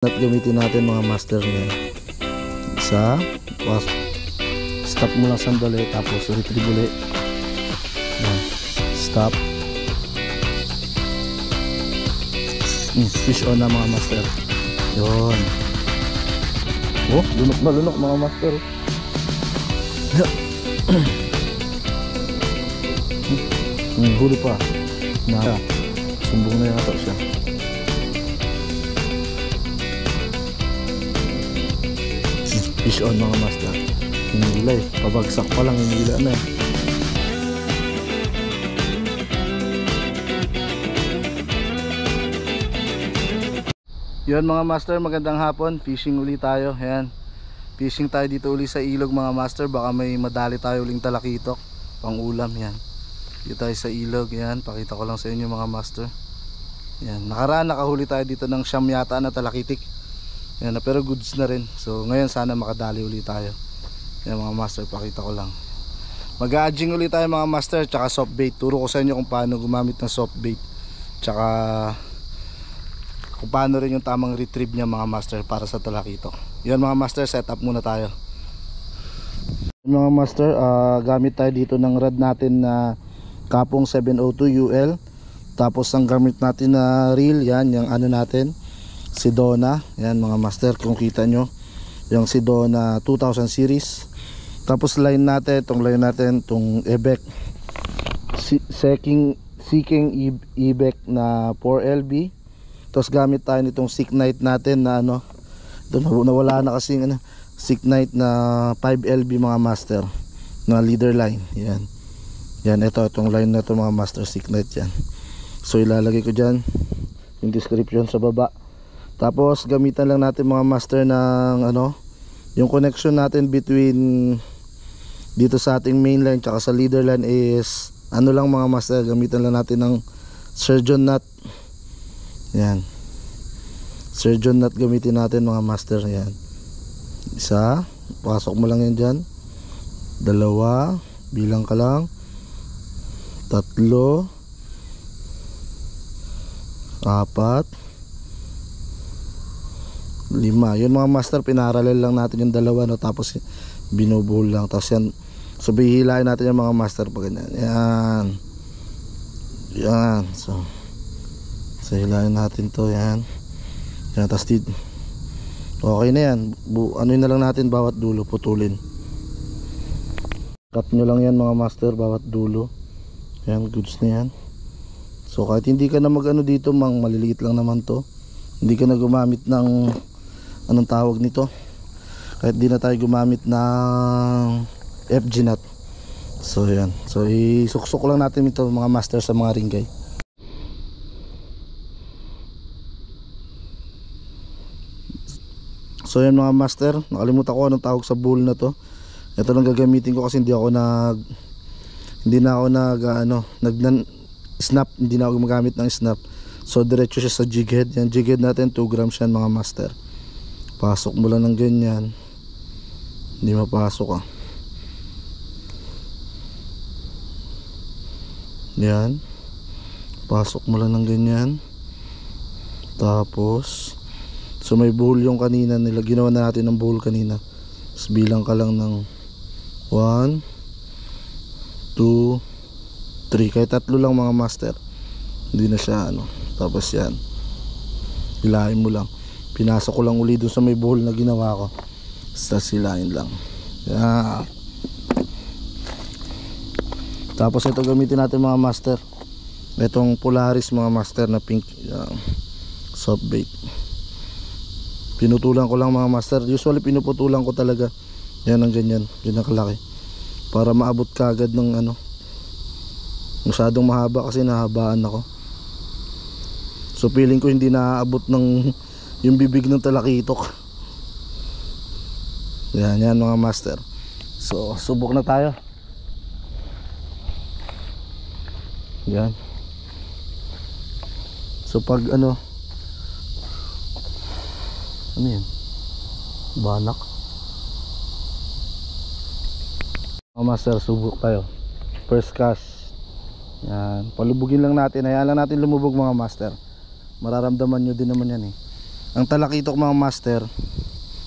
At gamitin natin mga master niya sa stop mo lang sandali, tapos retrieve ulit. Stop. Fish on na mga master. Yun. Oh, lunok na lunok mga master. Huli pa na sumbong na yata siya. Fish on mga master. Hinila eh, pabagsak pa lang hinila na eh. Yun mga master, magandang hapon. Fishing uli tayo. Ayan, fishing tayo dito uli sa ilog mga master. Baka may madali tayo uling talakitok pang ulam. Yan, dito tayo sa ilog. Yan, pakita ko lang sa inyo mga master. Yan, nakaraan nakahuli tayo dito ng siyam yata na talakitik. Yan, pero goods na rin. So ngayon sana makadali uli tayo. Yan mga master, pakita ko lang. Mag-a-adjing uli tayo mga master, tsaka soft bait. Turo ko sa inyo kung paano gumamit ng soft bait, tsaka kung paano rin yung tamang retrieve niya mga master para sa talakitok. Yan mga master, set up muna tayo. Mga master, gamit tayo dito ng rod natin na Kapong 702 UL. Tapos ang gamit natin na reel, yan, yung ano natin, Sedona. Yan mga master, kung kita nyo, yung Sedona 2000 series. Tapos line natin, itong line natin, itong Ebec Seeking Ebec na 4LB. Tapos gamit tayo nitong Seek Night natin na ano, ito nawala na kasi ano, Seek Night na 5LB mga master, na leader line. Yan, yan, itong line na ito mga master, Seek Night yan. So ilalagay ko dyan yung description sa baba. Tapos gamitan lang natin mga master ng ano, yung connection natin between dito sa ating main line tsaka sa leader line is ano lang mga master, gamitan lang natin ng surgeon nut. Yan, surgeon nut gamitin natin mga master. Yan, isa, pasok mo lang yan dyan. Dalawa, bilang ka lang. Tatlo, apat, lima. Yun mga master, pinaralel lang natin yung dalawa, no? Tapos binubuhol lang. Tapos yan, so bihilain natin yung mga master pag ganyan. Yan, yan. So hilahin natin to. Yan, yan. Tapos okay na yan. Ano na lang natin, bawat dulo putulin. Cut nyo lang yan mga master, bawat dulo. Yan, goods na yan. So kahit hindi ka na mag ano dito, maliliit lang naman to. Hindi ka na gumamit ng anong tawag nito, kahit di na tayo gumamit ng FG nut. So yan, so isuksok lang natin ito mga master sa mga ringgay. So yan mga master, nakalimutan ko anong tawag sa bowl na to. Ito lang gagamitin ko kasi hindi na ako snap, hindi na ako gumagamit ng snap. So diretso siya sa jig head. Yan, jig head natin 2 grams yan mga master. Pasok mo lang ng ganyan, hindi mapasok ah. Yan, pasok mo lang ng ganyan. Tapos so may bowl yung kanina nila, ginawa na natin ng bowl kanina. Tapos bilang ka lang ng 1, 2, 3, kahit 3 lang mga master, hindi na siya ano. Tapos yan, hilahin mo lang. Pinasok ko lang uli dun sa may bowl na ginawa ko. Tapos hilahin lang. Yan. Tapos ito gamitin natin mga master, itong Polaris mga master na pink, soft bait. Pinutulan ko lang mga master. Usually pinuputulan ko talaga. Yan ang ganyan, ganyan kalaki, para maabot ka agad ng ano. Masyadong mahaba kasi nahabaan ako. So feeling ko hindi naaabot ng yung bibig ng talakitok. Yan, yan mga master. So subok na tayo. Yan. So pag ano yan, banak mga master, subok tayo. First cast. Yan, palubugin lang natin. Hayaan lang natin lumubog mga master. Mararamdaman nyo din naman yan eh. Ang talakitok mga master,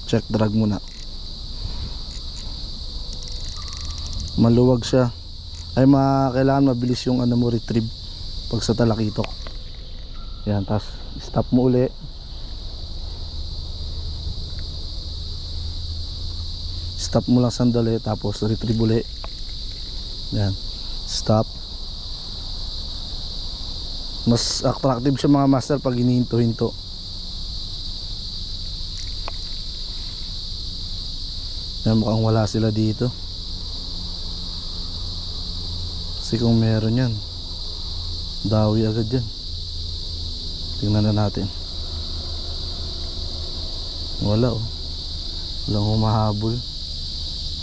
check drag muna. Maluwag siya. Ay kailangan mabilis yung ano mo retrieve pag sa talakitok. Yan, tas stop mo uli. Stop mo lang sandali tapos retrieve uli. Yan, stop. Mas attractive siya mga master pag hinihinto-hinto. Yan, mukhang wala sila dito. Kasi kung meron yan, dawi agad yan. Tingnan na natin. Wala oh. Walang humahabol.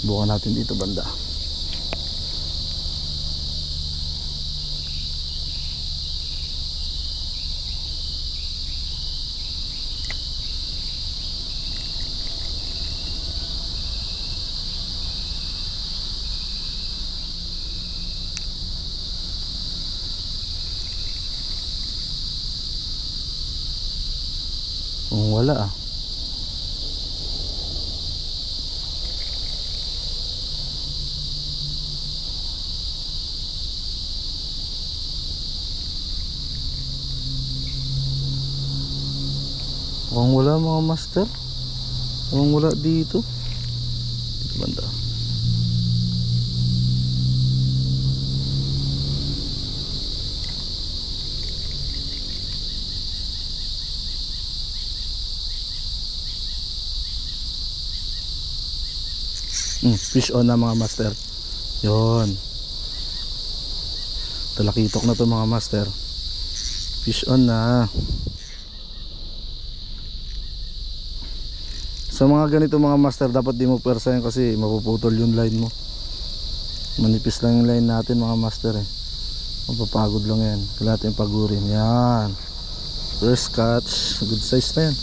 Bukan natin dito banda. Kung wala ah. Kung wala mga master. Kung wala dito. Dito banda. Fish on na mga master. Yon. Talakitok na to mga master. Fish on na. Sa mga ganito mga master, dapat di mo persayan kasi mapuputol yung line mo. Manipis lang yung line natin mga master eh. Mapapagod lang yan. Kailangan natin pagurin. Yan. First catch. Good size na yan.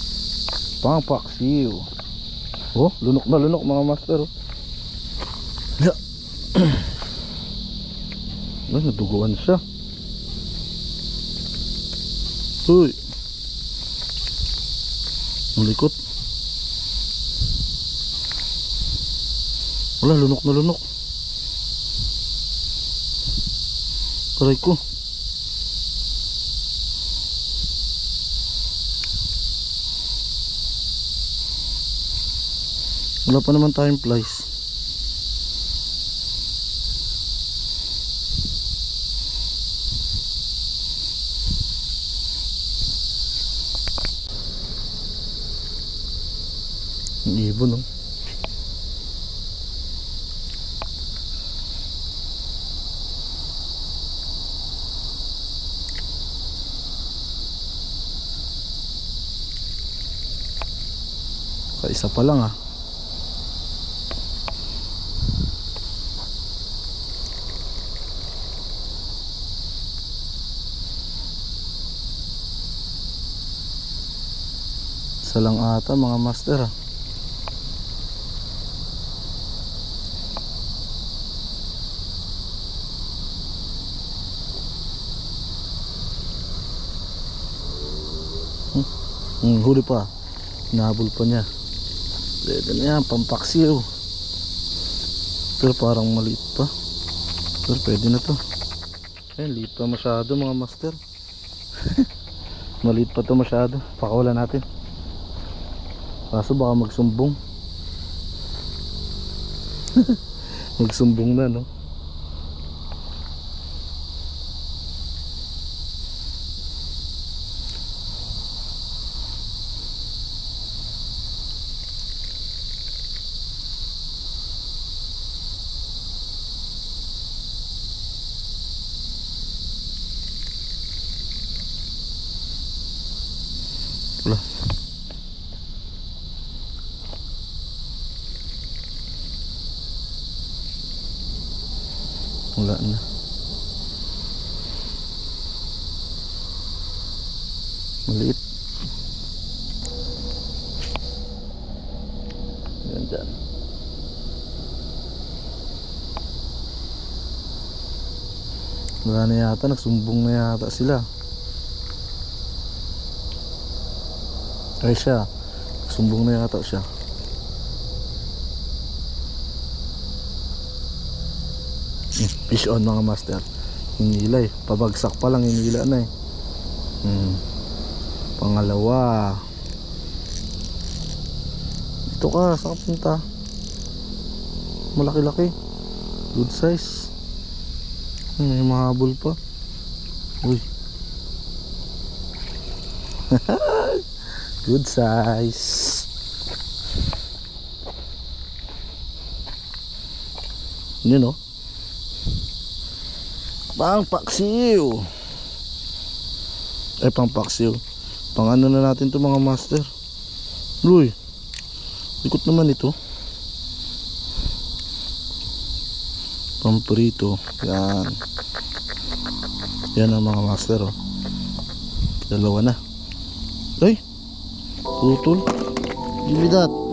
Pang-paksiw. Oh, lunok na lunok mga master oh. Ay, naduguan siya. Uy, malikot. Wala, lunok na lunok. Aray ko. Wala pa naman tayong flies. Ang ibon no. Kaisa pa lang ah. Isa lang ata mga master ah. Huli pa. Nahabol pa niya. Pwede na yan, pampaksiw. Pero parang maliit pa. Pero pwede na to. Ayun, liit pa masyado mga master. Maliit pa to masyado. Pakawala natin. Kaso baka magsumbong. Magsumbong na no. Wala. Wala na. Maliit. Yan dyan. Wala na yata. Nagsumbong na yata sila. Ay siya, sumbong na yata siya. Fish on mga master. Hinila eh, pabagsak pa lang hinila na eh. Pangalawa. Dito ka, saan ka punta? Malaki-laki, good size. May mahabol pa. Uy. Good size. Yun o. Pang paksiw. Pang paksiw. Pang ano na natin to mga master. Uy. Ikot naman ito. Pang prito. Yan. Yan ang mga master oh. Dalawa na. Ay. Putol. Give me that.